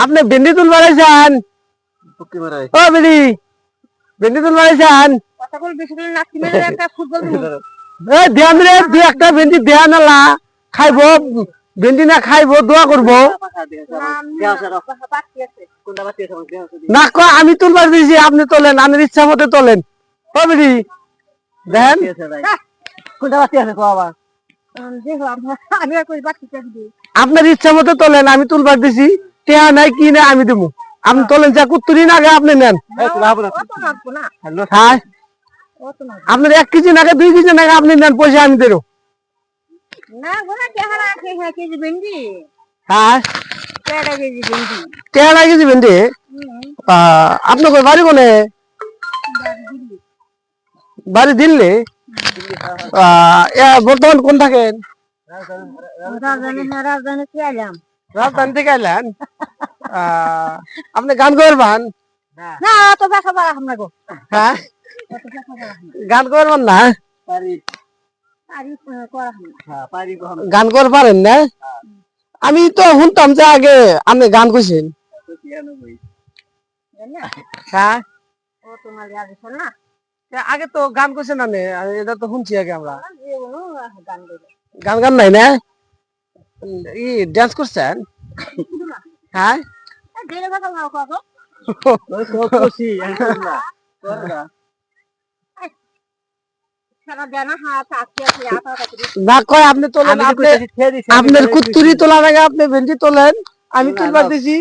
আপনি ভেন্ডি তুলবার আইছেন? ও বেদি ভেন্ডি তুলবার আইছেন? কথা বল বেশি করে নাকি মেরে একটা ফুটবল দিমু। এই ধ্যান রে দুই একটা ভেন্ডি দেয়া না খাইবো ভেন্ডি না খাইবো দোয়া করবো না কো আমি তুলবার দিয়েছি আপনি তোলেন আমার ইচ্ছা মতো তোলেন ও বেদি দেন কোনটা বাকি আছে কো আবার আমি আর কই বাকি দিই। আপনার ইচ্ছা মতো তোলেন আমি তুলবার দিছি টেহা নাই কি না আমি দেবো আপনি তোলেন যা কুত্তুরি না আগে আপনি নেন হ্যাঁ আপনার 1 কেজি নাকি 2 কেজি নাকি আপনি নেন পয়সা আমি দেবো না গোনা কেহারা কেজি ভেন্ডি হ্যাঁ কেডা কেজি ভেন্ডি কেডা কেজি ভেন্ডি আপনার কই বাড়ি কোনে বাড়ি দিল্লি বর্তমান কোন থাকেন রাজধানী থেকে আইলেন আপনি গান করবেন না তো দেখা পারা আমরা গো হ্যাঁ গান করবেন না গান কর পারেন না আমি তো শুনতাম যে আগে আপনি গান কইছেন হ্যাঁ আগে তো গান কইছেন না এটা তো শুনছি আগে আমরা গান গান নাই না ই ডান্স করছেন হ্যাঁ না কয় আপনি তোলেন আপনার কুত্তুরি তোলা লাগে আপনি ভেন্ডি তোলেন আমি তুলবার দিছি